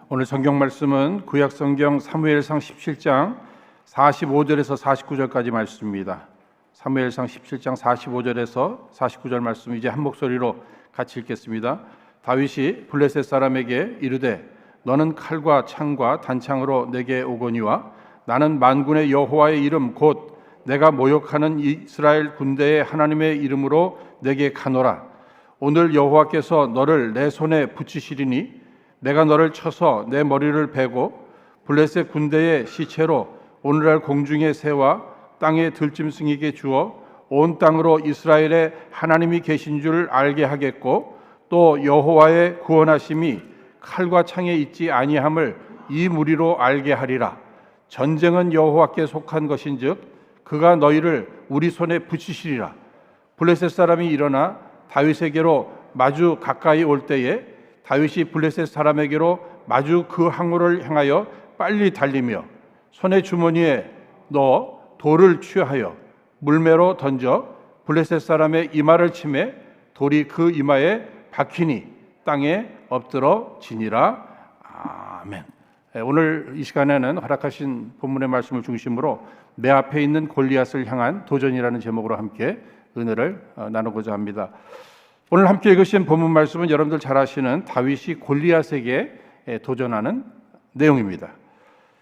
오늘 성경 말씀은 구약 성경 사무엘상 17장 45절에서 49절까지 말씀입니다. 사무엘상 17장 45절에서 49절 말씀 이제 한 목소리로 같이 읽겠습니다. 다윗이 블레셋 사람에게 이르되 너는 칼과 창과 단창으로 내게 오거니와 나는 만군의 여호와의 이름 곧 내가 모욕하는 이스라엘 군대의 하나님의 이름으로 내게 가노라. 오늘 여호와께서 너를 내 손에 붙이시리니 내가 너를 쳐서 내 머리를 베고 블레셋 군대의 시체로 오늘날 공중의 새와 땅의 들짐승에게 주어 온 땅으로 이스라엘의 하나님이 계신 줄 알게 하겠고 또 여호와의 구원하심이 칼과 창에 있지 아니함을 이 무리로 알게 하리라. 전쟁은 여호와께 속한 것인즉 그가 너희를 우리 손에 붙이시리라. 블레셋 사람이 일어나 다윗에게로 마주 가까이 올 때에 다윗이 블레셋 사람에게로 마주 그 항구를 향하여 빨리 달리며 손의 주머니에 넣어 돌을 취하여 물매로 던져 블레셋 사람의 이마를 치매 돌이 그 이마에 박히니 땅에 엎드러 지니라. 아멘. 오늘 이 시간에는 허락하신 본문의 말씀을 중심으로 내 앞에 있는 골리앗을 향한 도전이라는 제목으로 함께 은혜를 나누고자 합니다. 오늘 함께 읽으신 본문 말씀은 여러분들 잘 아시는 다윗이 골리앗에게 도전하는 내용입니다.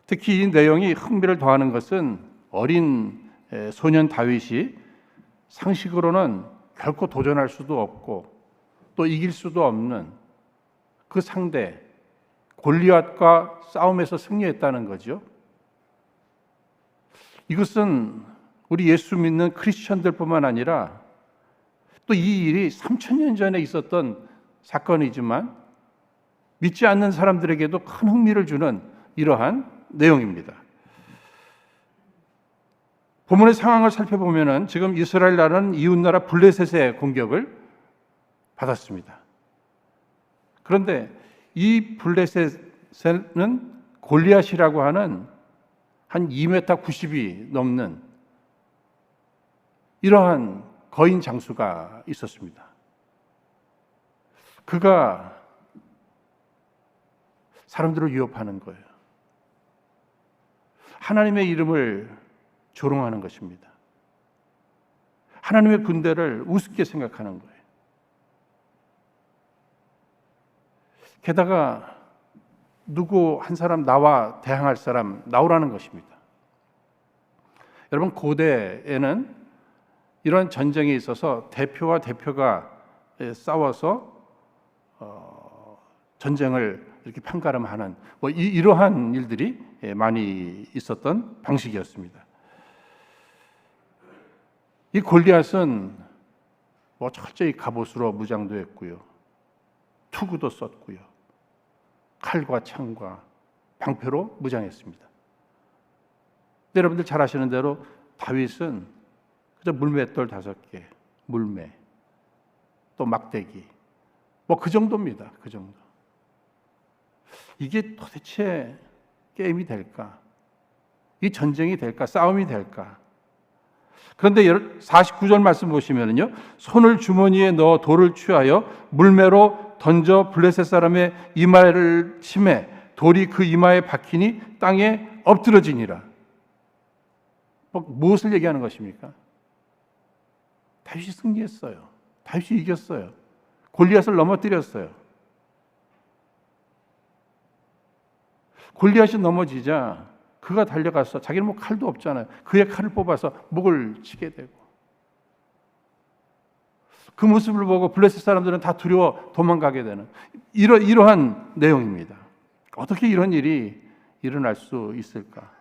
특히 이 내용이 흥미를 더하는 것은 어린 소년 다윗이 상식으로는 결코 도전할 수도 없고 또 이길 수도 없는 그 상대 골리앗과 싸움에서 승리했다는 거죠. 이것은 우리 예수 믿는 크리스천들뿐만 아니라 또 이 일이 3000년 전에 있었던 사건이지만 믿지 않는 사람들에게도 큰 흥미를 주는 이러한 내용입니다. 본문의 상황을 살펴보면 지금 이스라엘 나라는 이웃나라 블레셋의 공격을 받았습니다. 그런데 이 블레셋에는 골리앗이라고 하는 한 2m 90이 넘는 이러한 거인 장수가 있었습니다. 그가 사람들을 위협하는 거예요. 하나님의 이름을 조롱하는 것입니다. 하나님의 군대를 우습게 생각하는 거예요. 게다가 누구 한 사람 나와 대항할 사람 나오라는 것입니다. 여러분 고대에는 이런 전쟁에 있어서 대표와 대표가 싸워서 전쟁을 이렇게 판가름하는 이러한 일들이 많이 있었던 방식이었습니다. 이 골리앗은 철저히 갑옷으로 무장도 했고요, 투구도 썼고요, 칼과 창과 방패로 무장했습니다. 여러분들 잘 아시는 대로 다윗은 그저 물맷돌 5개, 물매, 또 막대기, 그 정도입니다. 그 정도. 이게 도대체 게임이 될까? 이 전쟁이 될까? 싸움이 될까? 그런데 49절 말씀 보시면요, 손을 주머니에 넣어 돌을 취하여 물매로 던져 블레셋 사람의 이마를 치매 돌이 그 이마에 박히니 땅에 엎드러지니라. 무엇을 얘기하는 것입니까? 다윗이 승리했어요. 다윗이 이겼어요. 골리앗을 넘어뜨렸어요. 골리앗이 넘어지자 그가 달려가서 자기는 칼도 없잖아요. 그의 칼을 뽑아서 목을 치게 되고 그 모습을 보고 블레셋 사람들은 다 두려워 도망가게 되는 이러한 내용입니다. 어떻게 이런 일이 일어날 수 있을까?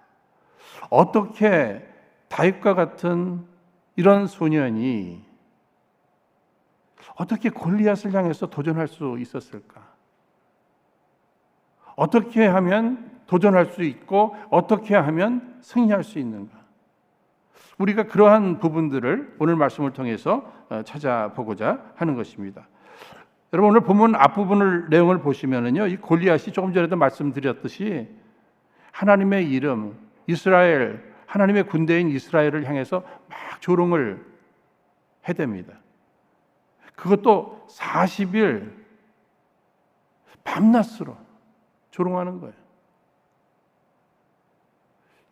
어떻게 다윗과 같은 이런 소년이 어떻게 골리앗을 향해서 도전할 수 있었을까? 어떻게 하면 도전할 수 있고 어떻게 하면 승리할 수 있는가? 우리가 그러한 부분들을 오늘 말씀을 통해서 찾아보고자 하는 것입니다. 여러분 오늘 본문 앞부분을 내용을 보시면은요, 이 골리앗이 조금 전에도 말씀드렸듯이 하나님의 이름 이스라엘 하나님의 군대인 이스라엘을 향해서 막 조롱을 해댑니다. 그것도 40일 밤낮으로 조롱하는 거예요.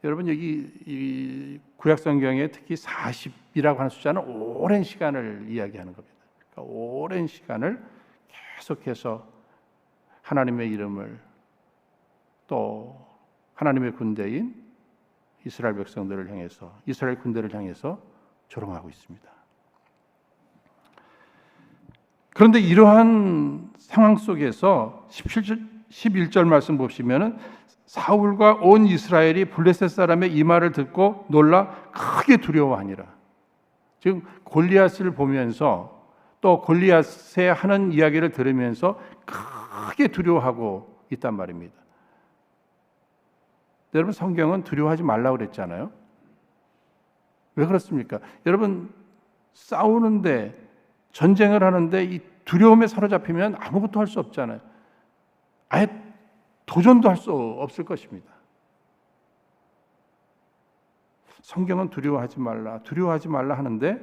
여러분, 여기 이 구약 성경에 특히 40이라고 하는 숫자는 오랜 시간을 이야기하는 겁니다. 그러니까 오랜 시간을 계속해서 하나님의 이름을, 또 하나님의 군대인 이스라엘 백성들을 향해서, 이스라엘 군대를 향해서 조롱하고 있습니다. 그런데 이러한 상황 속에서 11절 말씀 보시면은 사울과 온 이스라엘이 블레셋 사람의 이 말을 듣고 놀라 크게 두려워하니라. 지금 골리앗을 보면서 또 골리앗의 하는 이야기를 들으면서 크게 두려워하고 있단 말입니다. 여러분, 성경은 두려워하지 말라고 그랬잖아요. 왜 그렇습니까? 여러분, 싸우는데, 전쟁을 하는데 이 두려움에 사로잡히면 아무것도 할 수 없잖아요. 아예 도전도 할 수 없을 것입니다. 성경은 두려워하지 말라 하는데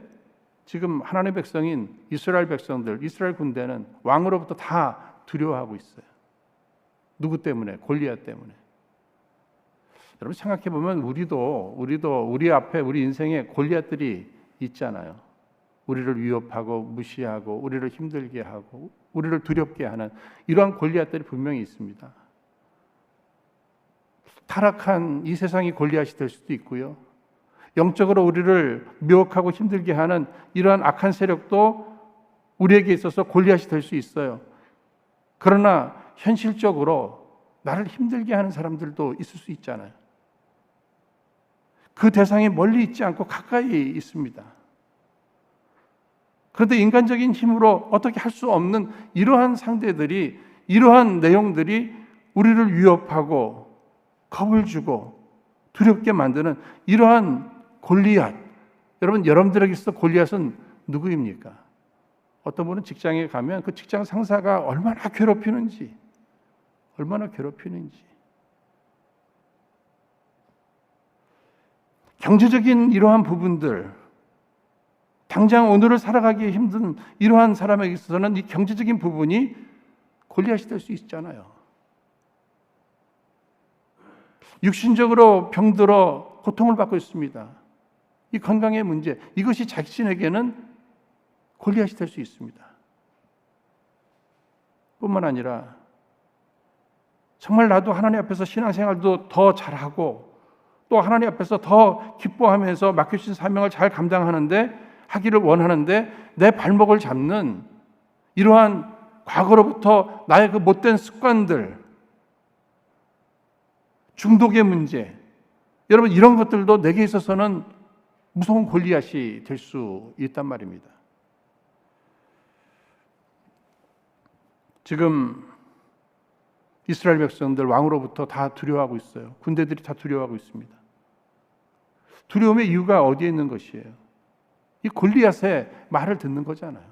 지금 하나님의 백성인 이스라엘 백성들, 이스라엘 군대는 왕으로부터 다 두려워하고 있어요. 누구 때문에? 골리앗 때문에. 여러분, 생각해 보면 우리도 우리 앞에 우리 인생에 골리앗들이 있잖아요. 우리를 위협하고 무시하고 우리를 힘들게 하고 우리를 두렵게 하는 이러한 골리앗들이 분명히 있습니다. 타락한 이 세상이 골리앗이 될 수도 있고요. 영적으로 우리를 미혹하고 힘들게 하는 이러한 악한 세력도 우리에게 있어서 골리앗이 될 수 있어요. 그러나 현실적으로 나를 힘들게 하는 사람들도 있을 수 있잖아요. 그 대상이 멀리 있지 않고 가까이 있습니다. 그런데 인간적인 힘으로 어떻게 할 수 없는 이러한 상대들이, 이러한 내용들이 우리를 위협하고 겁을 주고 두렵게 만드는 이러한 골리앗. 여러분, 여러분들에게 있어 골리앗은 누구입니까? 어떤 분은 직장에 가면 그 직장 상사가 얼마나 괴롭히는지, 경제적인 이러한 부분들, 당장 오늘을 살아가기 힘든 이러한 사람에게 있어서는 이 경제적인 부분이 골리앗이 될 수 있잖아요. 육신적으로 병들어 고통을 받고 있습니다. 이 건강의 문제, 이것이 자신에게는 골리앗이 될 수 있습니다. 뿐만 아니라 정말 나도 하나님 앞에서 신앙생활도 더 잘하고 또 하나님 앞에서 더 기뻐하면서 맡겨주신 사명을 잘 하기를 원하는데 내 발목을 잡는 이러한 과거로부터 나의 그 못된 습관들, 중독의 문제, 여러분, 이런 것들도 내게 있어서는 무서운 골리앗이 될 수 있단 말입니다. 지금 이스라엘 백성들 왕으로부터 다 두려워하고 있어요. 군대들이 다 두려워하고 있습니다. 두려움의 이유가 어디에 있는 것이에요? 이 골리앗의 말을 듣는 거잖아요.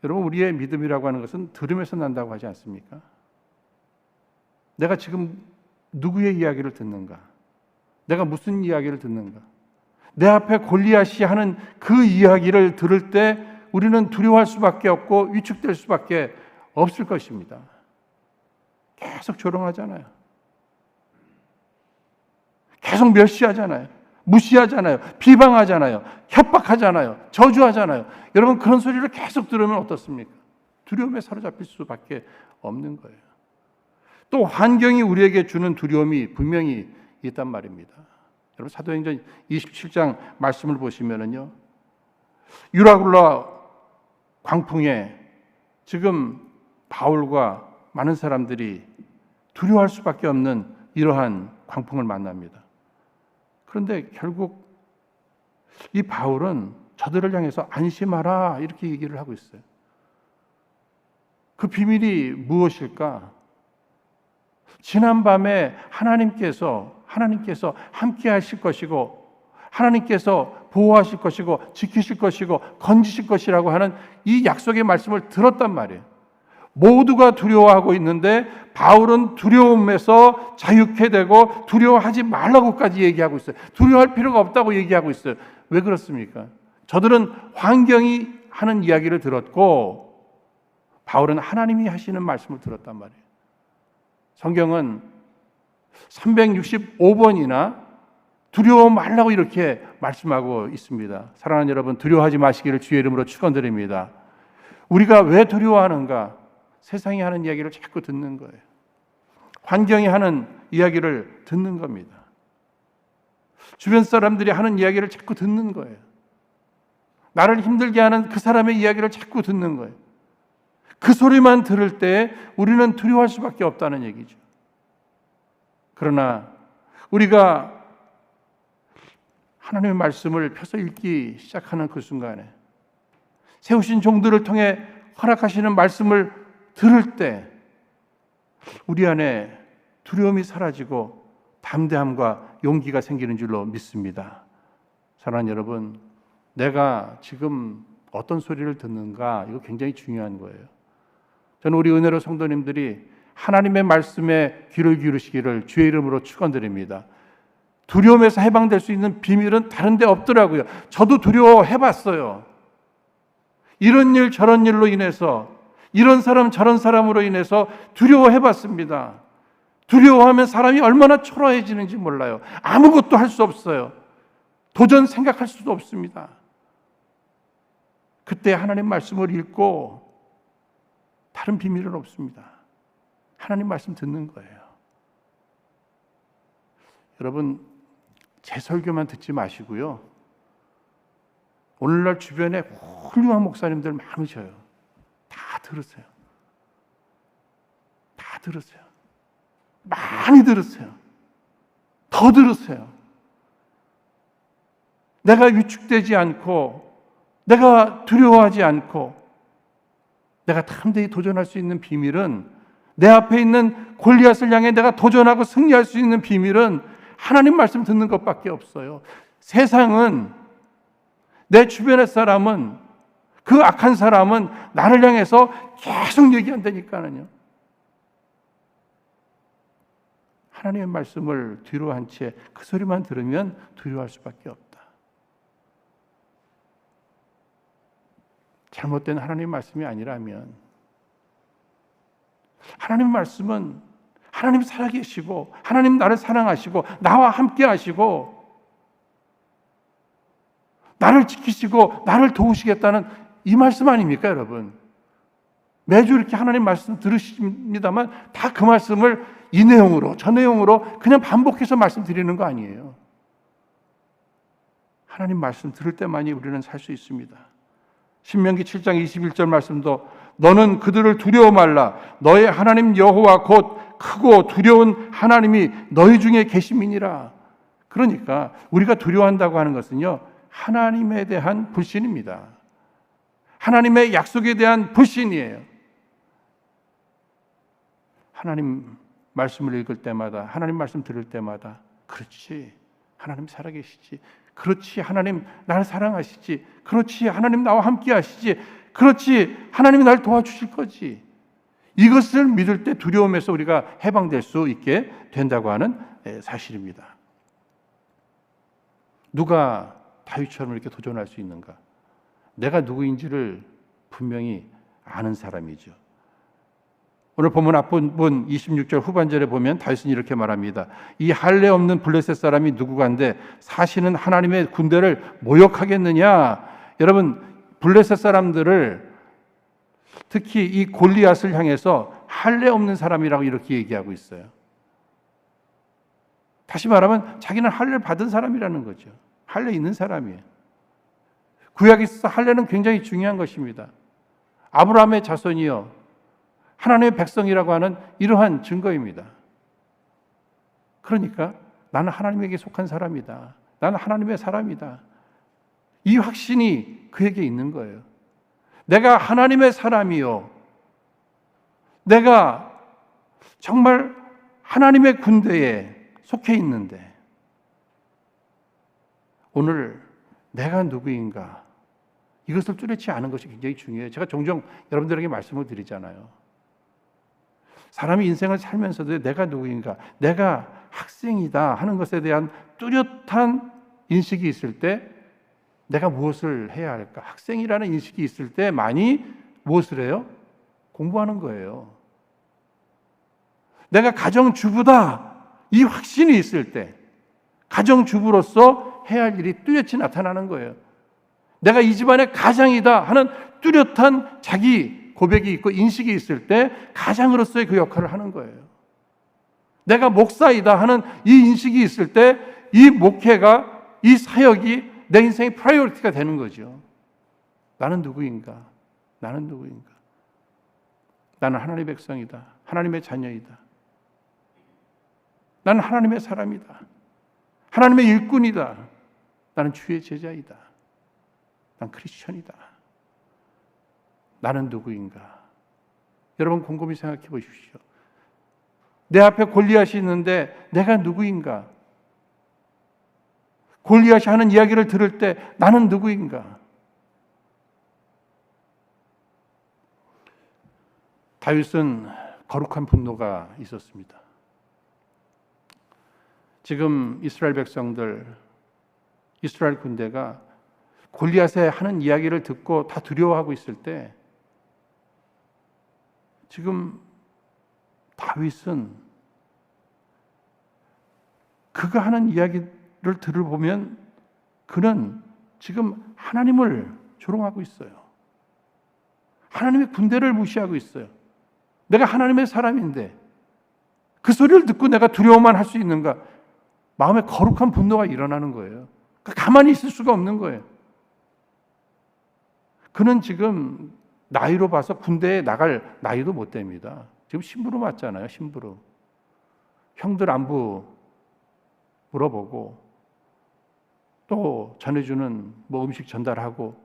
여러분, 우리의 믿음이라고 하는 것은 들음에서 난다고 하지 않습니까? 내가 지금 누구의 이야기를 듣는가? 내가 무슨 이야기를 듣는가? 내 앞에 골리앗이 하는 그 이야기를 들을 때 우리는 두려워할 수밖에 없고 위축될 수밖에 없을 것입니다. 계속 조롱하잖아요. 계속 멸시하잖아요. 무시하잖아요. 비방하잖아요. 협박하잖아요. 저주하잖아요. 여러분, 그런 소리를 계속 들으면 어떻습니까? 두려움에 사로잡힐 수밖에 없는 거예요. 또 환경이 우리에게 주는 두려움이 분명히 있단 말입니다. 여러분, 사도행전 27장 말씀을 보시면은요, 유라굴라 광풍에 지금 바울과 많은 사람들이 두려워할 수밖에 없는 이러한 광풍을 만납니다. 그런데 결국 이 바울은 저들을 향해서 안심하라 이렇게 얘기를 하고 있어요. 그 비밀이 무엇일까? 지난밤에 하나님께서 함께 하실 것이고 하나님께서 보호하실 것이고 지키실 것이고 건지실 것이라고 하는 이 약속의 말씀을 들었단 말이에요. 모두가 두려워하고 있는데 바울은 두려움에서 자유케 되고 두려워하지 말라고까지 얘기하고 있어요. 두려워할 필요가 없다고 얘기하고 있어요. 왜 그렇습니까? 저들은 환경이 하는 이야기를 들었고 바울은 하나님이 하시는 말씀을 들었단 말이에요. 성경은 365번이나 두려워 말라고 이렇게 말씀하고 있습니다. 사랑하는 여러분, 두려워하지 마시기를 주의 이름으로 축원드립니다. 우리가 왜 두려워하는가? 세상이 하는 이야기를 자꾸 듣는 거예요. 환경이 하는 이야기를 듣는 겁니다. 주변 사람들이 하는 이야기를 자꾸 듣는 거예요. 나를 힘들게 하는 그 사람의 이야기를 자꾸 듣는 거예요. 그 소리만 들을 때 우리는 두려워할 수밖에 없다는 얘기죠. 그러나 우리가 하나님의 말씀을 펴서 읽기 시작하는 그 순간에 세우신 종들을 통해 허락하시는 말씀을 들을 때 우리 안에 두려움이 사라지고 담대함과 용기가 생기는 줄로 믿습니다. 사랑하는 여러분, 내가 지금 어떤 소리를 듣는가, 이거 굉장히 중요한 거예요. 저는 우리 은혜로 성도님들이 하나님의 말씀에 귀를 기울이시기를 주의 이름으로 축원드립니다. 두려움에서 해방될 수 있는 비밀은 다른 데 없더라고요. 저도 두려워해봤어요. 이런 일 저런 일로 인해서, 이런 사람 저런 사람으로 인해서 두려워해봤습니다. 두려워하면 사람이 얼마나 초라해지는지 몰라요. 아무것도 할 수 없어요. 도전 생각할 수도 없습니다. 그때 하나님 말씀을 읽고 다른 비밀은 없습니다. 하나님 말씀 듣는 거예요. 여러분, 제 설교만 듣지 마시고요. 오늘날 주변에 훌륭한 목사님들 많으셔요. 다 들으세요. 다 들으세요. 많이 들으세요. 더 들으세요. 내가 위축되지 않고, 내가 두려워하지 않고, 내가 담대히 도전할 수 있는 비밀은, 내 앞에 있는 골리앗을 향해 내가 도전하고 승리할 수 있는 비밀은 하나님 말씀 듣는 것밖에 없어요. 세상은, 내 주변의 사람은, 그 악한 사람은 나를 향해서 계속 얘기한다니까요. 하나님의 말씀을 뒤로 한 채 그 소리만 들으면 두려워할 수밖에 없다. 잘못된 하나님의 말씀이 아니라면, 하나님의 말씀은 하나님 살아계시고 하나님 나를 사랑하시고 나와 함께 하시고 나를 지키시고 나를 도우시겠다는 이 말씀 아닙니까, 여러분? 매주 이렇게 하나님 말씀 들으십니다만 다 그 말씀을 이 내용으로 저 내용으로 그냥 반복해서 말씀드리는 거 아니에요. 하나님 말씀 들을 때만이 우리는 살 수 있습니다. 신명기 7장 21절 말씀도 너는 그들을 두려워 말라. 너의 하나님 여호와 곧 크고 두려운 하나님이 너희 중에 계심이니라. 그러니까 우리가 두려워한다고 하는 것은요, 하나님에 대한 불신입니다. 하나님의 약속에 대한 불신이에요. 하나님 말씀을 읽을 때마다, 하나님 말씀 들을 때마다, 그렇지, 하나님 살아계시지, 그렇지, 하나님 나를 사랑하시지, 그렇지, 하나님 나와 함께 하시지, 그렇지, 하나님이 나를 도와주실 거지. 이것을 믿을 때 두려움에서 우리가 해방될 수 있게 된다고 하는 사실입니다. 누가 다윗처럼 이렇게 도전할 수 있는가? 내가 누구인지를 분명히 아는 사람이죠. 오늘 본문 앞부분 26절 후반절에 보면 다윗은 이렇게 말합니다. 이 할례 없는 블레셋 사람이 누구간데 사시는 하나님의 군대를 모욕하겠느냐? 여러분, 블레셋 사람들을 특히 이 골리앗을 향해서 할례 없는 사람이라고 이렇게 얘기하고 있어요. 다시 말하면 자기는 할례를 받은 사람이라는 거죠. 할례 있는 사람이에요. 구약에 있어서 할례는 굉장히 중요한 것입니다. 아브라함의 자손이요, 하나님의 백성이라고 하는 이러한 증거입니다. 그러니까 나는 하나님에게 속한 사람이다. 나는 하나님의 사람이다. 이 확신이 그에게 있는 거예요. 내가 하나님의 사람이요, 내가 정말 하나님의 군대에 속해 있는데 오늘 내가 누구인가, 이것을 뚜렷이 아는 것이 굉장히 중요해요. 제가 종종 여러분들에게 말씀을 드리잖아요. 사람이 인생을 살면서도 내가 누구인가, 내가 학생이다 하는 것에 대한 뚜렷한 인식이 있을 때 내가 무엇을 해야 할까? 학생이라는 인식이 있을 때 많이 무엇을 해요? 공부하는 거예요. 내가 가정주부다 이 확신이 있을 때 가정주부로서 해야 할 일이 뚜렷이 나타나는 거예요. 내가 이 집안의 가장이다 하는 뚜렷한 자기 고백이 있고 인식이 있을 때 가장으로서의 그 역할을 하는 거예요. 내가 목사이다 하는 이 인식이 있을 때 이 목회가, 이 사역이 내 인생의 프라이어리티가 되는 거죠. 나는 누구인가? 나는 누구인가? 나는 하나님의 백성이다. 하나님의 자녀이다. 나는 하나님의 사람이다. 하나님의 일꾼이다. 나는 주의 제자이다. 난 크리스천이다. 나는 누구인가? 여러분 곰곰이 생각해 보십시오. 내 앞에 골리앗이 있는데 내가 누구인가? 골리앗이 하는 이야기를 들을 때 나는 누구인가? 다윗은 거룩한 분노가 있었습니다. 지금 이스라엘 백성들, 이스라엘 군대가 골리앗의 하는 이야기를 듣고 다 두려워하고 있을 때 지금 다윗은 그가 하는 이야기를 들어보면 그는 지금 하나님을 조롱하고 있어요. 하나님의 군대를 무시하고 있어요. 내가 하나님의 사람인데 그 소리를 듣고 내가 두려워만 할 수 있는가? 마음에 거룩한 분노가 일어나는 거예요. 가만히 있을 수가 없는 거예요. 그는 지금 나이로 봐서 군대에 나갈 나이도 못 됩니다. 지금 심부름 왔잖아요. 심부름. 형들 안부 물어보고 또 전해주는 뭐 음식 전달하고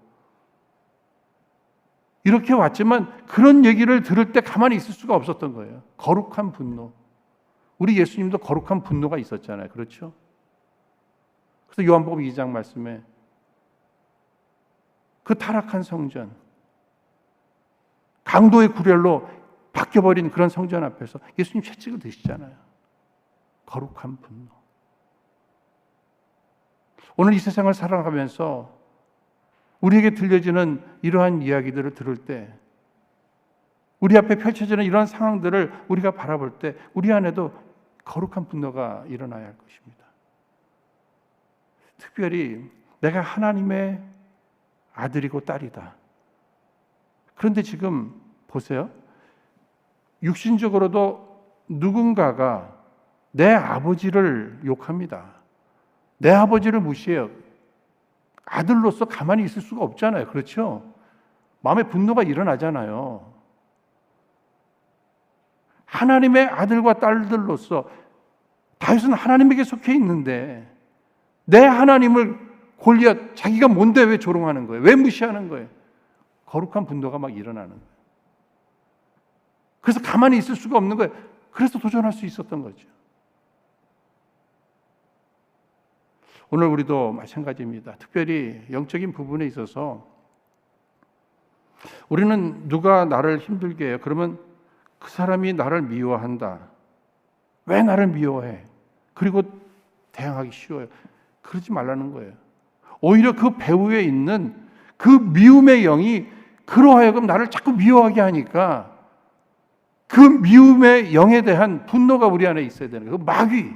이렇게 왔지만 그런 얘기를 들을 때 가만히 있을 수가 없었던 거예요. 거룩한 분노. 우리 예수님도 거룩한 분노가 있었잖아요. 그렇죠? 그래서 요한복음 2장 말씀에 그 타락한 성전, 강도의 구렬로 바뀌어버린 그런 성전 앞에서 예수님 채찍을 드시잖아요. 거룩한 분노. 오늘 이 세상을 살아가면서 우리에게 들려지는 이러한 이야기들을 들을 때 우리 앞에 펼쳐지는 이러한 상황들을 우리가 바라볼 때 우리 안에도 거룩한 분노가 일어나야 할 것입니다. 특별히 내가 하나님의 아들이고 딸이다. 그런데 지금 보세요. 육신적으로도 누군가가 내 아버지를 욕합니다. 내 아버지를 무시해요. 아들로서 가만히 있을 수가 없잖아요. 그렇죠? 마음에 분노가 일어나잖아요. 하나님의 아들과 딸들로서 다윗은 하나님에게 속해 있는데 내 하나님을 골리앗 자기가 뭔데 왜 조롱하는 거예요? 왜 무시하는 거예요? 거룩한 분노가 막 일어나는 거예요. 그래서 가만히 있을 수가 없는 거예요. 그래서 도전할 수 있었던 거죠. 오늘 우리도 마찬가지입니다. 특별히 영적인 부분에 있어서 우리는 누가 나를 힘들게 해요? 그러면 그 사람이 나를 미워한다. 왜 나를 미워해? 그리고 대항하기 쉬워요. 그러지 말라는 거예요. 오히려 그 배후에 있는 그 미움의 영이 그로 하여금 나를 자꾸 미워하게 하니까 그 미움의 영에 대한 분노가 우리 안에 있어야 되는 거예요. 그 마귀,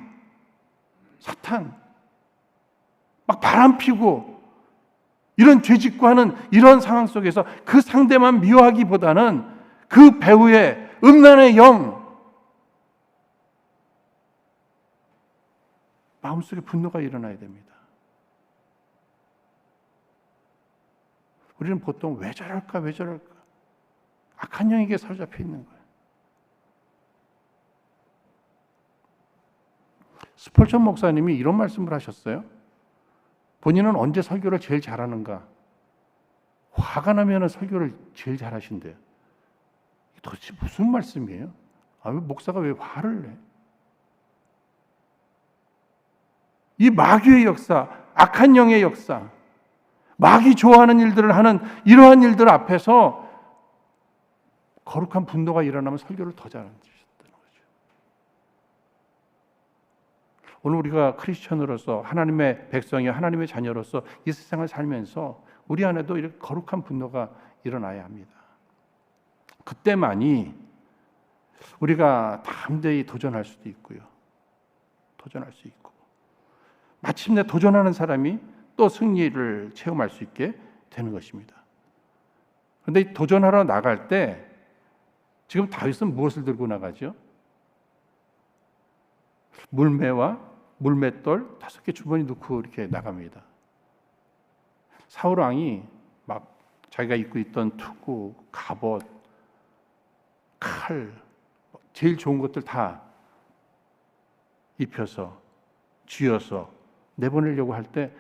사탄, 막 바람 피고 이런 죄짓고 하는 이런 상황 속에서 그 상대만 미워하기보다는 그 배후에 음란의 영, 마음속에 분노가 일어나야 됩니다. 우리는 보통 왜 저럴까? 악한 영에게 사로잡혀 있는 거예요. 스펄전 목사님이 이런 말씀을 하셨어요. 본인은 언제 설교를 제일 잘하는가? 화가 나면 설교를 제일 잘하신대요. 도대체 무슨 말씀이에요? 왜 목사가 왜 화를 내? 이 마귀의 역사, 악한 영의 역사, 마귀 좋아하는 일들을 하는 이러한 일들 앞에서 거룩한 분노가 일어나면 설교를 더 잘하는 거죠. 오늘 우리가 크리스천으로서 하나님의 백성이 하나님의 자녀로서 이 세상을 살면서 우리 안에도 이렇게 거룩한 분노가 일어나야 합니다. 그때만이 우리가 담대히 도전할 수도 있고요. 도전할 수 있고 마침내 도전하는 사람이 또 승리를 체험할 수 있게 되는 것입니다. 그런데 도전하러 나갈 때 지금 다윗은 무엇을 들고 나가죠? 물매와 물맷돌 5개 주머니 넣고 이렇게 나갑니다. 사울 왕이 막 자기가 입고 있던 투구, 갑옷, 칼, 제일 좋은 것들 다 입혀서 쥐어서 내보내려고 할 때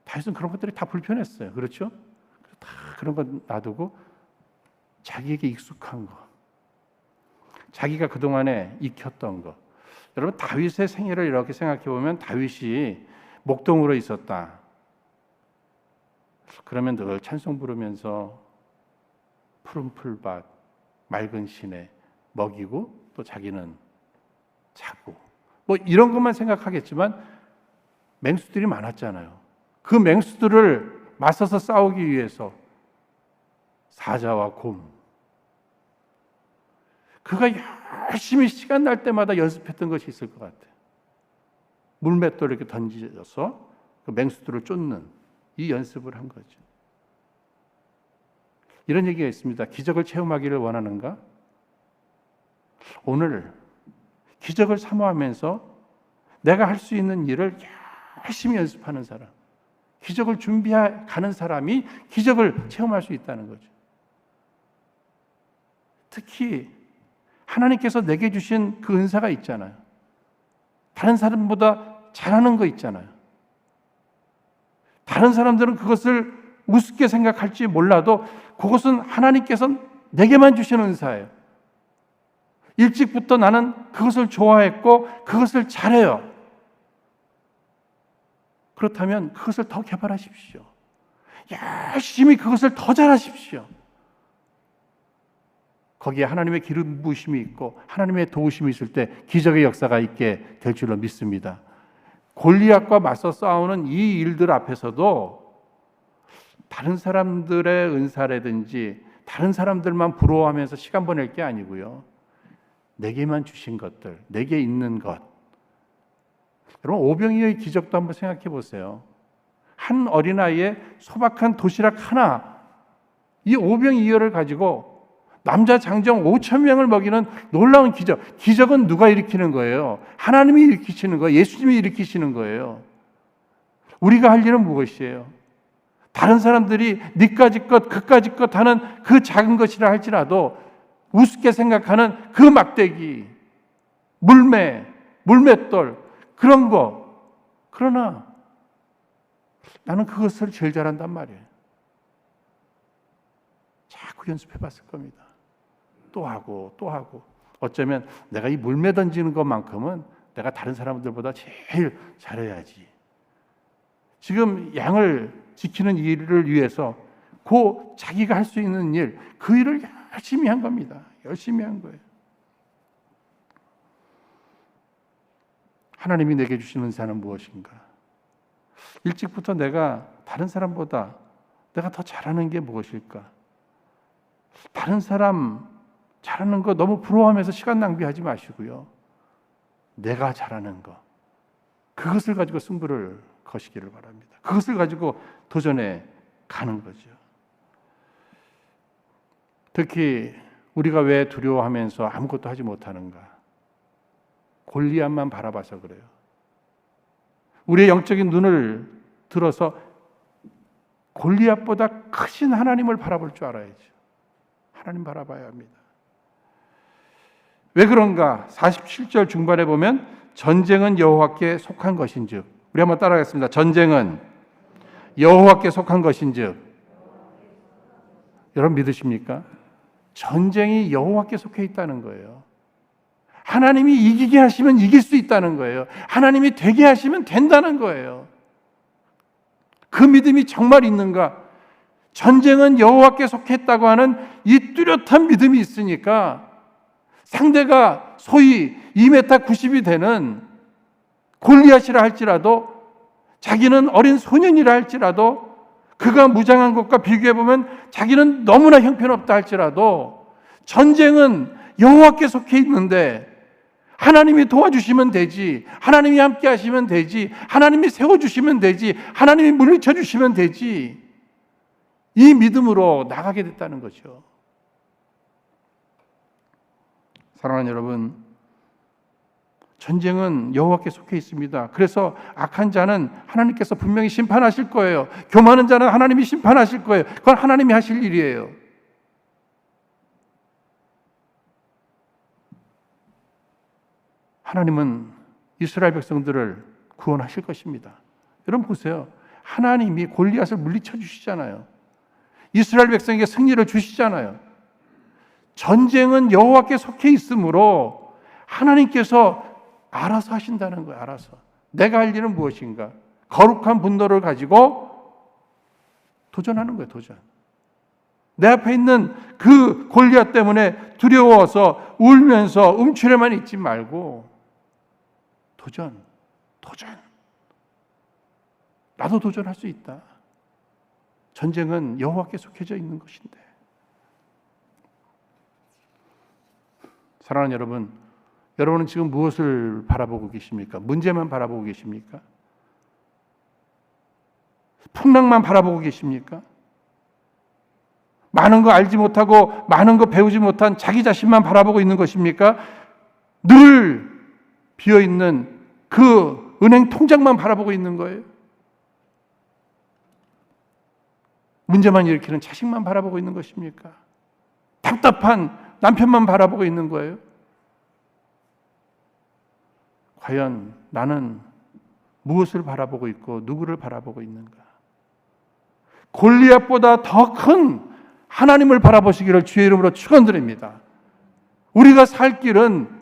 다윗은 그런 것들이 다 불편했어요. 그렇죠? 다 그런 거 놔두고 자기에게 익숙한 거, 자기가 그동안에 익혔던 거. 여러분, 다윗의 생애를 이렇게 생각해 보면 다윗이 목동으로 있었다. 그러면 늘 찬송 부르면서 푸른 풀밭, 맑은 시내 먹이고 또 자기는 자고 뭐 이런 것만 생각하겠지만 맹수들이 많았잖아요. 그 맹수들을 맞서서 싸우기 위해서 사자와 곰, 그가 열심히 시간 날 때마다 연습했던 것이 있을 것 같아요. 물맷돌을 이렇게 던져서 그 맹수들을 쫓는 이 연습을 한 거죠. 이런 얘기가 있습니다. 기적을 체험하기를 원하는가? 오늘 기적을 사모하면서 내가 할 수 있는 일을 열심히 연습하는 사람, 기적을 준비해 가는 사람이 기적을 체험할 수 있다는 거죠. 특히 하나님께서 내게 주신 그 은사가 있잖아요. 다른 사람보다 잘하는 거 있잖아요. 다른 사람들은 그것을 우습게 생각할지 몰라도 그것은 하나님께서 내게만 주신 은사예요. 일찍부터 나는 그것을 좋아했고 그것을 잘해요. 그렇다면 그것을 더 개발하십시오. 열심히 그것을 더 잘하십시오. 거기에 하나님의 기름 부으심이 있고 하나님의 도우심이 있을 때 기적의 역사가 있게 될 줄로 믿습니다. 골리앗과 맞서 싸우는 이 일들 앞에서도 다른 사람들의 은사라든지 다른 사람들만 부러워하면서 시간 보낼 게 아니고요. 내게만 주신 것들, 내게 있는 것. 여러분, 오병이어의 기적도 한번 생각해 보세요. 한 어린아이의 소박한 도시락 하나, 이 오병이어를 가지고 남자 장정 5,000명을 먹이는 놀라운 기적. 기적은 누가 일으키는 거예요? 하나님이 일으키시는 거예요. 예수님이 일으키시는 거예요. 우리가 할 일은 무엇이에요? 다른 사람들이 니까지 것, 그까지 것 하는 그 작은 것이라 할지라도 우습게 생각하는 그 막대기, 물매, 물맷돌 그런 거. 그러나 나는 그것을 제일 잘한단 말이에요. 자꾸 연습해 봤을 겁니다. 또 하고 또 하고. 어쩌면 내가 이 물매 던지는 것만큼은 내가 다른 사람들보다 제일 잘해야지. 지금 양을 지키는 일을 위해서 그 자기가 할 수 있는 일, 그 일을 열심히 한 겁니다. 열심히 한 거예요. 하나님이 내게 주신 은사는 무엇인가? 일찍부터 내가 다른 사람보다 내가 더 잘하는 게 무엇일까? 다른 사람 잘하는 거 너무 부러워하면서 시간 낭비하지 마시고요. 내가 잘하는 거, 그것을 가지고 승부를 거시기를 바랍니다. 그것을 가지고 도전해 가는 거죠. 특히 우리가 왜 두려워하면서 아무것도 하지 못하는가? 골리앗만 바라봐서 그래요. 우리의 영적인 눈을 들어서 골리앗보다 크신 하나님을 바라볼 줄 알아야죠. 하나님 바라봐야 합니다. 왜 그런가? 47절 중반에 보면 전쟁은 여호와께 속한 것인즉, 우리 한번 따라하겠습니다. 전쟁은 여호와께 속한 것인즉. 여러분 믿으십니까? 전쟁이 여호와께 속해 있다는 거예요. 하나님이 이기게 하시면 이길 수 있다는 거예요. 하나님이 되게 하시면 된다는 거예요. 그 믿음이 정말 있는가? 전쟁은 여호와께 속했다고 하는 이 뚜렷한 믿음이 있으니까 상대가 소위 2m 90이 되는 골리앗이라 할지라도, 자기는 어린 소년이라 할지라도, 그가 무장한 것과 비교해보면 자기는 너무나 형편없다 할지라도 전쟁은 여호와께 속해 있는데 하나님이 도와주시면 되지, 하나님이 함께 하시면 되지, 하나님이 세워주시면 되지, 하나님이 물리쳐 주시면 되지, 이 믿음으로 나가게 됐다는 거죠. 사랑하는 여러분, 전쟁은 여호와께 속해 있습니다. 그래서 악한 자는 하나님께서 분명히 심판하실 거예요. 교만한 자는 하나님이 심판하실 거예요. 그건 하나님이 하실 일이에요. 하나님은 이스라엘 백성들을 구원하실 것입니다. 여러분 보세요. 하나님이 골리앗을 물리쳐 주시잖아요. 이스라엘 백성에게 승리를 주시잖아요. 전쟁은 여호와께 속해 있으므로 하나님께서 알아서 하신다는 거예요. 알아서. 내가 할 일은 무엇인가? 거룩한 분노를 가지고 도전하는 거예요. 도전. 내 앞에 있는 그 골리앗 때문에 두려워서 울면서 움츠려만 있지 말고 도전. 나도 도전할 수 있다. 전쟁은 여호와께 속해져 있는 것인데. 사랑하는 여러분, 여러분은 지금 무엇을 바라보고 계십니까? 문제만 바라보고 계십니까? 풍랑만 바라보고 계십니까? 많은 거 알지 못하고 많은 거 배우지 못한 자기 자신만 바라보고 있는 것입니까? 늘 비어있는 그 은행 통장만 바라보고 있는 거예요? 문제만 일으키는 자식만 바라보고 있는 것입니까? 답답한 남편만 바라보고 있는 거예요? 과연 나는 무엇을 바라보고 있고 누구를 바라보고 있는가? 골리앗보다 더 큰 하나님을 바라보시기를 주의 이름으로 축원드립니다. 우리가 살 길은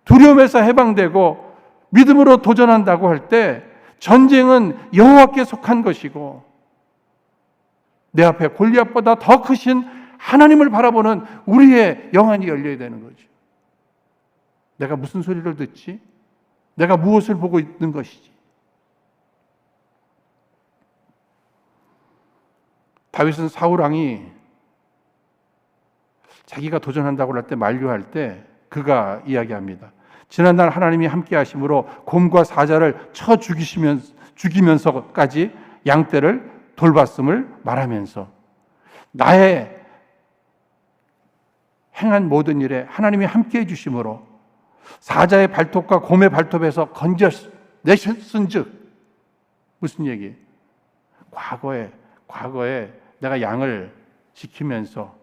두려움에서 해방되고 믿음으로 도전한다고 할 때 전쟁은 여호와께 속한 것이고 내 앞에 골리앗보다 더 크신 하나님을 바라보는 우리의 영안이 열려야 되는 거죠. 내가 무슨 소리를 듣지? 내가 무엇을 보고 있는 것이지? 다윗은 사울 왕이 자기가 도전한다고 할 때 만류할 때 그가 이야기합니다. 지난날 하나님이 함께 하심으로 곰과 사자를 쳐 죽이면서까지 양떼를 돌봤음을 말하면서 나의 행한 모든 일에 하나님이 함께 해주심으로 사자의 발톱과 곰의 발톱에서 건져내셨은즉 무슨 얘기? 과거에 내가 양을 지키면서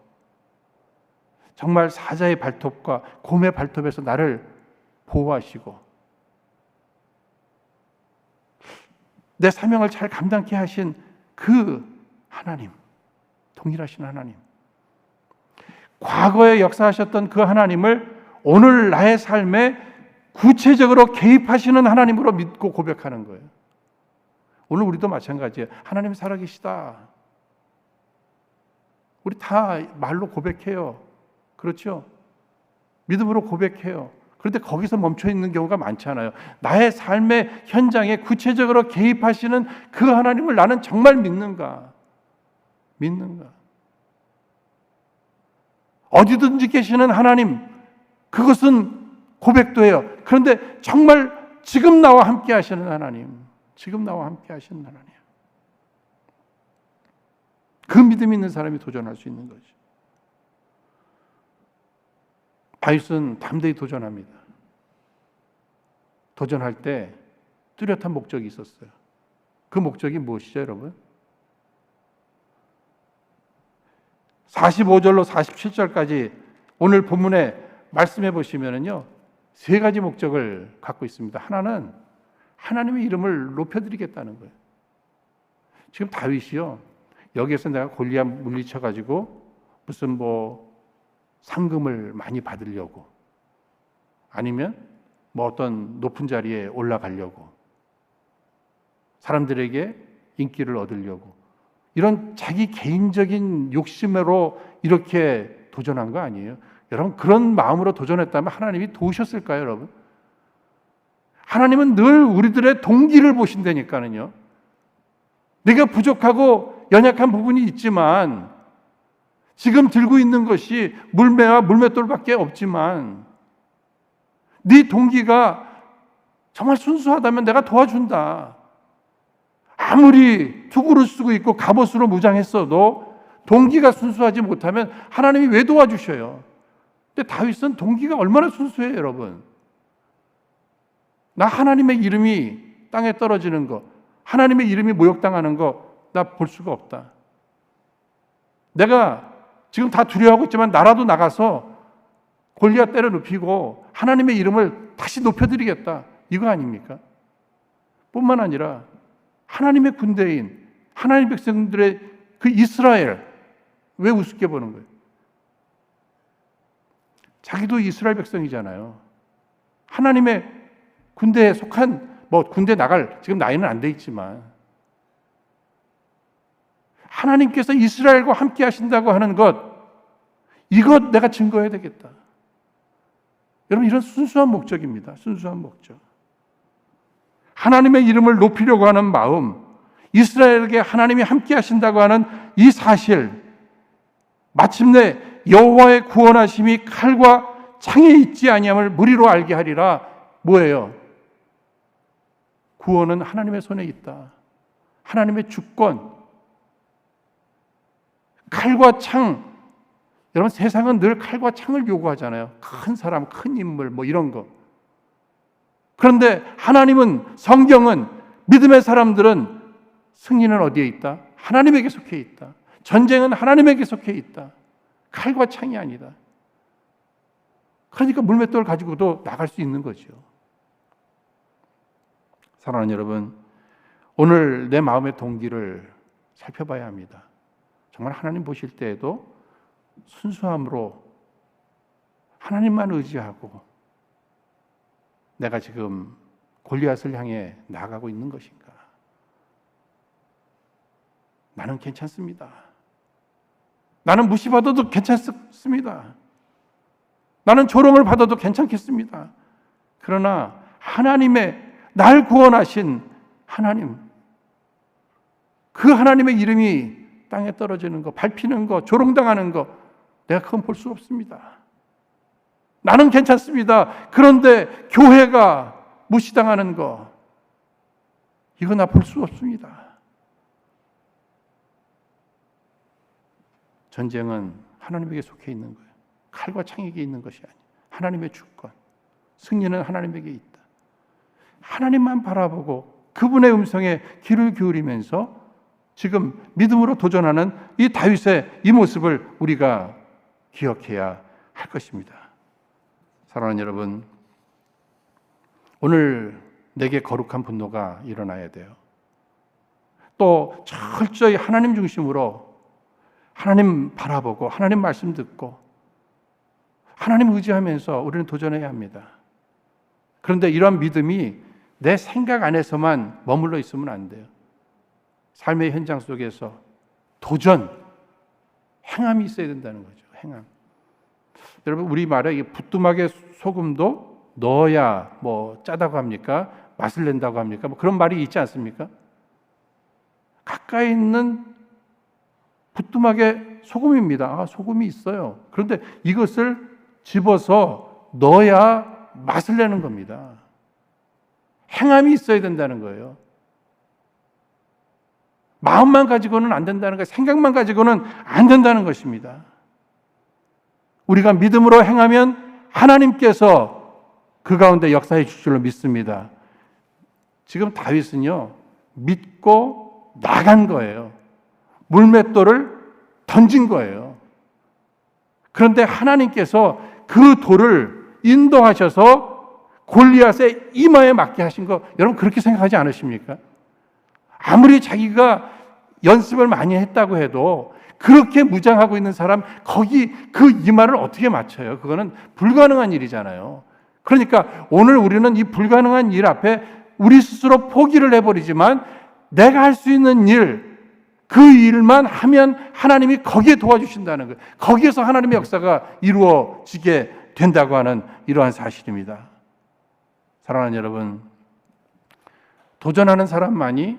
정말 사자의 발톱과 곰의 발톱에서 나를 보호하시고 내 사명을 잘 감당케 하신 그 하나님, 동일하신 하나님, 과거에 역사하셨던 그 하나님을 오늘 나의 삶에 구체적으로 개입하시는 하나님으로 믿고 고백하는 거예요. 오늘 우리도 마찬가지예요. 하나님 살아계시다. 우리 다 말로 고백해요. 그렇죠? 믿음으로 고백해요. 그런데 거기서 멈춰 있는 경우가 많잖아요. 나의 삶의 현장에 구체적으로 개입하시는 그 하나님을 나는 정말 믿는가? 어디든지 계시는 하나님, 그것은 고백도 해요. 그런데 정말 지금 나와 함께 하시는 하나님, 그 믿음이 있는 사람이 도전할 수 있는 거죠. 다윗은 담대히 도전합니다. 도전할 때 뚜렷한 목적이 있었어요. 그 목적이 무엇이죠, 여러분? 45절로 47절까지 오늘 본문에 말씀해 보시면은요, 세 가지 목적을 갖고 있습니다. 하나는 하나님의 이름을 높여드리겠다는 거예요. 지금 다윗이요, 여기에서 내가 골리앗 물리쳐 가지고 무슨 상금을 많이 받으려고, 아니면 어떤 높은 자리에 올라가려고, 사람들에게 인기를 얻으려고, 이런 자기 개인적인 욕심으로 이렇게 도전한 거 아니에요. 여러분, 그런 마음으로 도전했다면 하나님이 도우셨을까요, 여러분? 하나님은 늘 우리들의 동기를 보신다니까요. 내가 부족하고 연약한 부분이 있지만 지금 들고 있는 것이 물매와 물맷돌밖에 없지만 네 동기가 정말 순수하다면 내가 도와준다. 아무리 투구를 쓰고 있고 갑옷으로 무장했어도 동기가 순수하지 못하면 하나님이 왜 도와주셔요? 근데 다윗은 동기가 얼마나 순수해요, 여러분. 나 하나님의 이름이 땅에 떨어지는 거, 하나님의 이름이 모욕당하는 거 나 볼 수가 없다. 내가 지금 다 두려워하고 있지만 나라도 나가서 골리앗 때려 눕히고 하나님의 이름을 다시 높여드리겠다. 이거 아닙니까? 뿐만 아니라 하나님의 군대인 하나님 백성들의 그 이스라엘 왜 우습게 보는 거예요? 자기도 이스라엘 백성이잖아요. 하나님의 군대에 속한 군대 나갈 지금 나이는 안 돼 있지만 하나님께서 이스라엘과 함께 하신다고 하는 것, 이것 내가 증거해야 되겠다. 여러분, 이런 순수한 목적입니다. 순수한 목적. 하나님의 이름을 높이려고 하는 마음, 이스라엘에게 하나님이 함께 하신다고 하는 이 사실, 마침내 여호와의 구원하심이 칼과 창에 있지 아니함을 무리로 알게 하리라. 뭐예요? 구원은 하나님의 손에 있다. 하나님의 주권. 칼과 창. 여러분, 세상은 늘 칼과 창을 요구하잖아요. 큰 사람, 큰 인물, 이런 거. 그런데 하나님은, 성경은, 믿음의 사람들은 승리는 어디에 있다? 하나님에게 속해 있다. 전쟁은 하나님에게 속해 있다. 칼과 창이 아니다. 그러니까 물맷돌 가지고도 나갈 수 있는 거죠. 사랑하는 여러분, 오늘 내 마음의 동기를 살펴봐야 합니다. 정말 하나님 보실 때에도 순수함으로 하나님만 의지하고 내가 지금 골리앗을 향해 나가고 있는 것인가? 나는 괜찮습니다. 나는 무시받아도 괜찮습니다. 나는 조롱을 받아도 괜찮겠습니다. 그러나 하나님의 날 구원하신 하나님, 그 하나님의 이름이 땅에 떨어지는 거, 밟히는 거, 조롱당하는 거, 내가 그건 볼 수 없습니다. 나는 괜찮습니다. 그런데 교회가 무시당하는 거, 이거 나 볼 수 없습니다. 전쟁은 하나님에게 속해 있는 거예요. 칼과 창에게 있는 것이 아니에요. 하나님의 주권, 승리는 하나님에게 있다. 하나님만 바라보고 그분의 음성에 귀를 기울이면서 지금 믿음으로 도전하는 이 다윗의 이 모습을 우리가 기억해야 할 것입니다. 사랑하는 여러분, 오늘 내게 거룩한 분노가 일어나야 돼요. 또 철저히 하나님 중심으로 하나님 바라보고 하나님 말씀 듣고 하나님 의지하면서 우리는 도전해야 합니다. 그런데 이러한 믿음이 내 생각 안에서만 머물러 있으면 안 돼요. 삶의 현장 속에서 도전, 행함이 있어야 된다는 거죠. 행함. 여러분, 우리 말에 이 부뚜막에 소금도 넣어야 짜다고 합니까? 맛을 낸다고 합니까? 그런 말이 있지 않습니까? 가까이 있는 부뚜막에 소금입니다. 소금이 있어요. 그런데 이것을 집어서 넣어야 맛을 내는 겁니다. 행함이 있어야 된다는 거예요. 마음만 가지고는 안 된다는 거예요. 생각만 가지고는 안 된다는 것입니다. 우리가 믿음으로 행하면 하나님께서 그 가운데 역사해 주실 줄로 믿습니다. 지금 다윗은요, 믿고 나간 거예요. 물맷돌을 던진 거예요. 그런데 하나님께서 그 돌을 인도하셔서 골리앗의 이마에 맞게 하신 거, 여러분 그렇게 생각하지 않으십니까? 아무리 자기가 연습을 많이 했다고 해도 그렇게 무장하고 있는 사람 거기 그 이마를 어떻게 맞춰요? 그거는 불가능한 일이잖아요. 그러니까 오늘 우리는 이 불가능한 일 앞에 우리 스스로 포기를 해버리지만 내가 할 수 있는 일, 그 일만 하면 하나님이 거기에 도와주신다는 거예요. 거기에서 하나님의 역사가 이루어지게 된다고 하는 이러한 사실입니다. 사랑하는 여러분, 도전하는 사람만이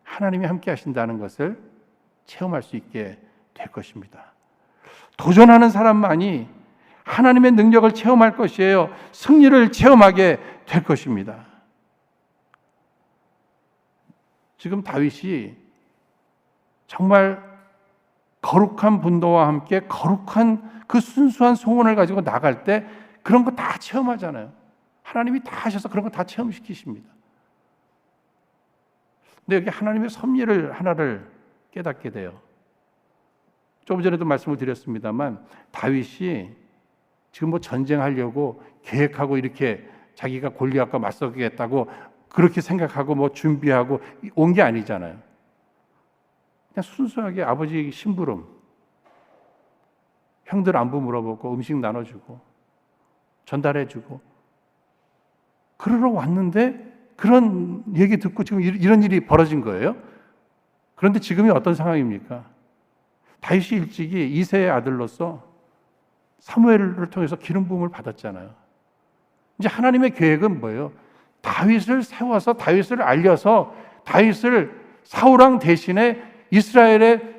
하나님이 함께 하신다는 것을 체험할 수 있게 될 것입니다. 도전하는 사람만이 하나님의 능력을 체험할 것이에요. 승리를 체험하게 될 것입니다. 지금 다윗이 정말 거룩한 분노와 함께 거룩한 그 순수한 소원을 가지고 나갈 때 그런 거 다 체험하잖아요. 하나님이 다 하셔서 그런 거 다 체험시키십니다. 근데 여기 하나님의 섭리를 하나를 깨닫게 돼요. 조금 전에도 말씀을 드렸습니다만 다윗이 지금 뭐 전쟁하려고 계획하고 이렇게 자기가 골리앗과 맞서겠다고 그렇게 생각하고 뭐 준비하고 온 게 아니잖아요. 그냥 순수하게 아버지 심부름, 형들 안부 물어보고 음식 나눠주고 전달해주고 그러러 왔는데 그런 얘기 듣고 지금 이런 일이 벌어진 거예요. 그런데 지금이 어떤 상황입니까? 다윗이 일찍이 이새의 아들로서 사무엘을 통해서 기름 부음을 받았잖아요. 이제 하나님의 계획은 뭐예요? 다윗을 세워서 다윗을 알려서 다윗을 사울왕 대신에 이스라엘의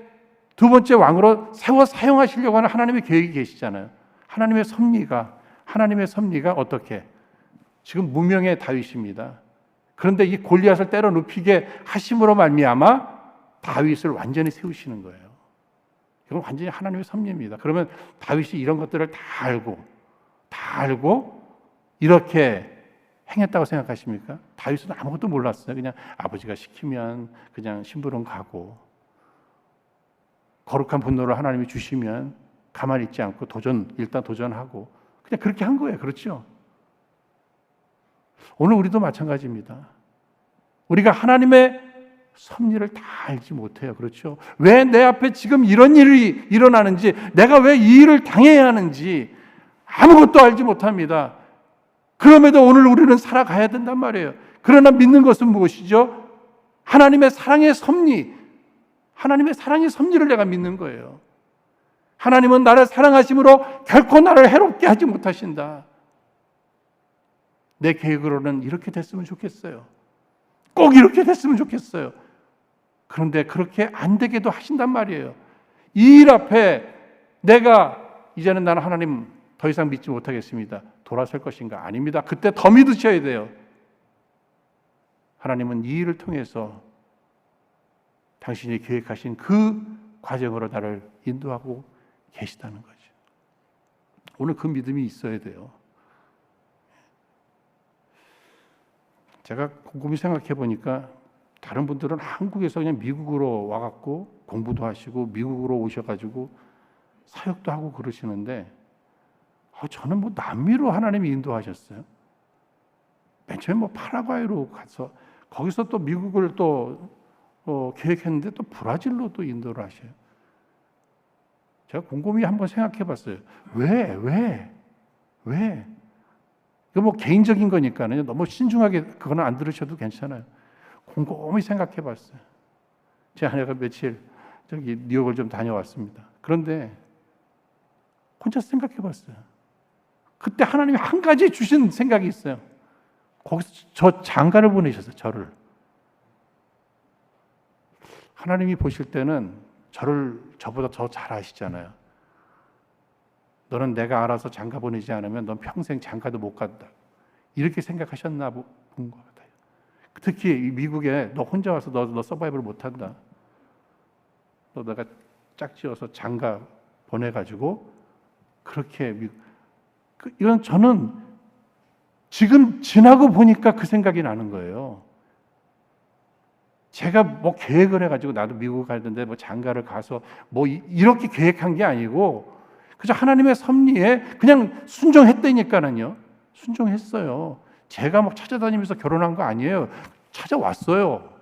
두 번째 왕으로 세워 사용하시려고 하는 하나님의 계획이 계시잖아요. 하나님의 섭리가 어떻게? 지금 무명의 다윗입니다. 그런데 이 골리앗을 때려 눕히게 하심으로 말미암아 다윗을 완전히 세우시는 거예요. 이건 완전히 하나님의 섭리입니다. 그러면 다윗이 이런 것들을 다 알고 이렇게 행했다고 생각하십니까? 다윗은 아무것도 몰랐어요. 그냥 아버지가 시키면 그냥 심부름 가고 거룩한 분노를 하나님이 주시면 가만히 있지 않고 일단 도전하고 그냥 그렇게 한 거예요. 그렇죠? 오늘 우리도 마찬가지입니다. 우리가 하나님의 섭리를 다 알지 못해요. 그렇죠? 왜 내 앞에 지금 이런 일이 일어나는지, 내가 왜 이 일을 당해야 하는지 아무것도 알지 못합니다. 그럼에도 오늘 우리는 살아가야 된단 말이에요. 그러나 믿는 것은 무엇이죠? 하나님의 사랑의 섭리, 하나님의 사랑의 섭리를 내가 믿는 거예요. 하나님은 나를 사랑하심으로 결코 나를 해롭게 하지 못하신다. 내 계획으로는 이렇게 됐으면 좋겠어요. 꼭 이렇게 됐으면 좋겠어요. 그런데 그렇게 안 되게도 하신단 말이에요. 이 일 앞에 내가 이제는 나는 하나님 더 이상 믿지 못하겠습니다. 돌아설 것인가? 아닙니다. 그때 더 믿으셔야 돼요. 하나님은 이 일을 통해서 당신이 계획하신 그 과정으로 나를 인도하고 계시다는 거죠. 오늘 그 믿음이 있어야 돼요. 제가 곰곰이 생각해 보니까 다른 분들은 한국에서 그냥 미국으로 와갖고 공부도 하시고 미국으로 오셔가지고 사역도 하고 그러시는데 저는 뭐 남미로 하나님이 인도하셨어요. 맨 처음에 뭐 파라과이로 가서 거기서 또 미국을 또 계획했는데 또 브라질로 또 인도를 하셔요. 제가 곰곰이 한번 생각해 봤어요. 왜? 이거 뭐 개인적인 거니까요. 너무 신중하게 그거는 안 들으셔도 괜찮아요. 곰곰이 생각해 봤어요. 제 아내가 며칠 뉴욕을 좀 다녀왔습니다. 그런데 혼자 생각해 봤어요. 그때 하나님이 한 가지 주신 생각이 있어요. 거기서 저 장가를 보내셨어요. 저를. 하나님이 보실 때는 저를 저보다 더 잘 아시잖아요. 너는 내가 알아서 장가 보내지 않으면 넌 평생 장가도 못 간다. 이렇게 생각하셨나 본 것 같아요. 특히 미국에 너 혼자 와서 너 서바이벌 못 한다. 너 내가 짝지어서 장가 보내가지고 그렇게 이건 저는 지금 지나고 보니까 그 생각이 나는 거예요. 제가 뭐 계획을 해가지고 나도 미국 가는데 뭐 장가를 가서 뭐 이렇게 계획한 게 아니고 그저 하나님의 섭리에 그냥 순종했다니까는요. 순종했어요. 제가 막 찾아다니면서 결혼한 거 아니에요. 찾아왔어요.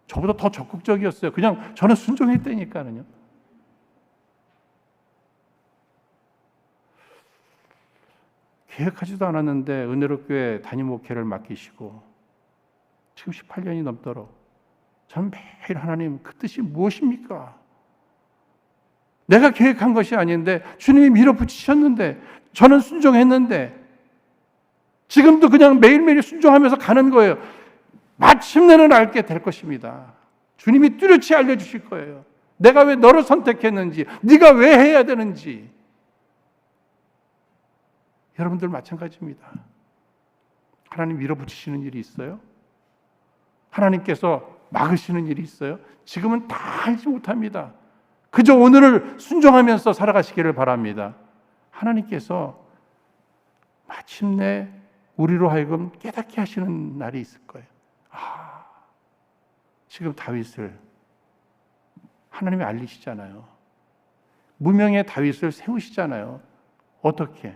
저보다 더 적극적이었어요. 그냥 저는 순종했다니까는요. 계획하지도 않았는데 은혜롭교회 담임 목회를 맡기시고 지금 18년이 넘도록 저는 매일 하나님 그 뜻이 무엇입니까? 내가 계획한 것이 아닌데 주님이 밀어붙이셨는데 저는 순종했는데 지금도 그냥 매일매일 순종하면서 가는 거예요. 마침내는 알게 될 것입니다. 주님이 뚜렷이 알려주실 거예요. 내가 왜 너를 선택했는지, 네가 왜 해야 되는지. 여러분들 마찬가지입니다. 하나님 밀어붙이시는 일이 있어요? 하나님께서 막으시는 일이 있어요? 지금은 다 알지 못합니다. 그저 오늘을 순종하면서 살아가시기를 바랍니다. 하나님께서 마침내 우리로 하여금 깨닫게 하시는 날이 있을 거예요. 지금 다윗을 하나님이 알리시잖아요. 무명의 다윗을 세우시잖아요. 어떻게?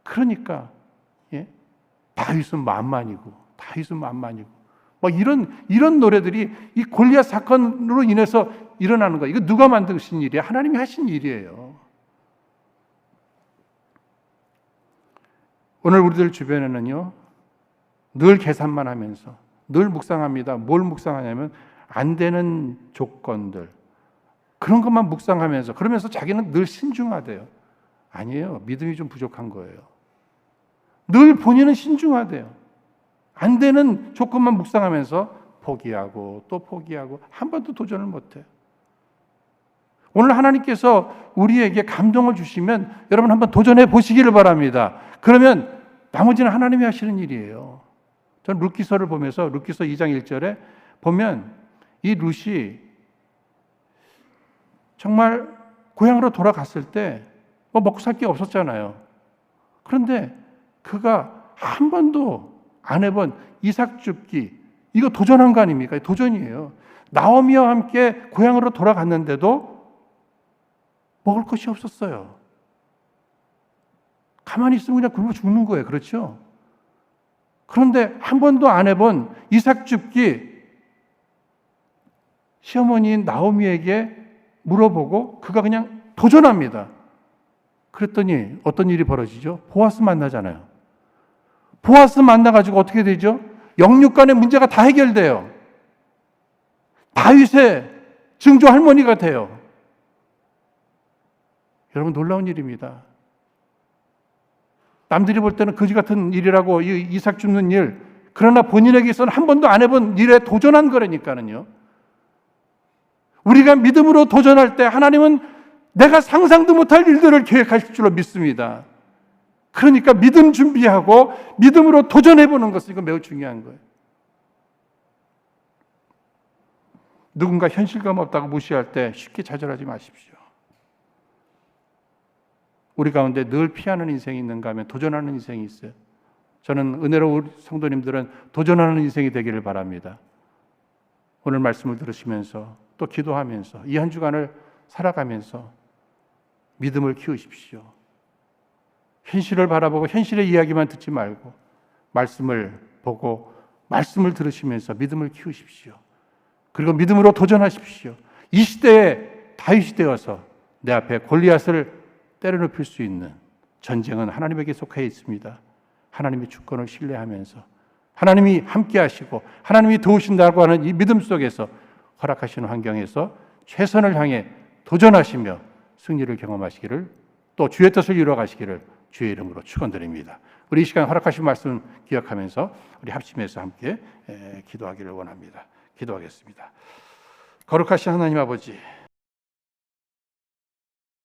그러니까 다윗은 만만이고 막 이런 노래들이 이 골리앗 사건으로 인해서 일어나는 거예요. 이거 누가 만드신 일이에요? 하나님이 하신 일이에요. 오늘 우리들 주변에는요, 늘 계산만 하면서 늘 묵상합니다. 뭘 묵상하냐면 안 되는 조건들, 그런 것만 묵상하면서, 그러면서 자기는 늘 신중하대요. 아니에요. 믿음이 좀 부족한 거예요. 늘 본인은 신중하대요. 안 되는 조건만 묵상하면서 포기하고 또 포기하고 한 번도 도전을 못해요. 오늘 하나님께서 우리에게 감동을 주시면 여러분 한번 도전해 보시기를 바랍니다. 그러면 나머지는 하나님이 하시는 일이에요. 저는 룻기서를 보면서 룻기서 2장 1절에 보면 이 룻이 정말 고향으로 돌아갔을 때 먹고 살 게 없었잖아요. 그런데 그가 한 번도 안 해본 이삭 줍기, 이거 도전한 거 아닙니까? 도전이에요. 나오미와 함께 고향으로 돌아갔는데도 먹을 것이 없었어요. 가만히 있으면 그냥 굶어 죽는 거예요. 그렇죠? 그런데 한 번도 안 해본 이삭 줍기, 시어머니인 나오미에게 물어보고 그가 그냥 도전합니다. 그랬더니 어떤 일이 벌어지죠? 보아스 만나잖아요. 보아스 만나가지고 어떻게 되죠? 영육 간의 문제가 다 해결돼요. 다윗의 증조 할머니가 돼요. 여러분, 놀라운 일입니다. 남들이 볼 때는 거지 같은 일이라고, 이삭 줍는 일, 그러나 본인에게서는 한 번도 안 해본 일에 도전한 거라니까요. 우리가 믿음으로 도전할 때 하나님은 내가 상상도 못할 일들을 계획하실 줄로 믿습니다. 그러니까 믿음 준비하고 믿음으로 도전해보는 것은 이거 매우 중요한 거예요. 누군가 현실감 없다고 무시할 때 쉽게 좌절하지 마십시오. 우리 가운데 늘 피하는 인생이 있는가 하면 도전하는 인생이 있어요. 저는 은혜로운 성도님들은 도전하는 인생이 되기를 바랍니다. 오늘 말씀을 들으시면서 또 기도하면서 이 한 주간을 살아가면서 믿음을 키우십시오. 현실을 바라보고 현실의 이야기만 듣지 말고 말씀을 보고 말씀을 들으시면서 믿음을 키우십시오. 그리고 믿음으로 도전하십시오. 이 시대에 다윗이 되어서 내 앞에 골리앗을 때려눕힐 수 있는 전쟁은 하나님에게 속해 있습니다. 하나님의 주권을 신뢰하면서 하나님이 함께 하시고 하나님이 도우신다고 하는 이 믿음 속에서 허락하시는 환경에서 최선을 향해 도전하시며 승리를 경험하시기를, 또 주의 뜻을 이루어가시기를 주의 이름으로 축원드립니다. 우리 이 시간 허락하신 말씀 기억하면서 우리 합심해서 함께 기도하기를 원합니다. 기도하겠습니다. 거룩하신 하나님 아버지,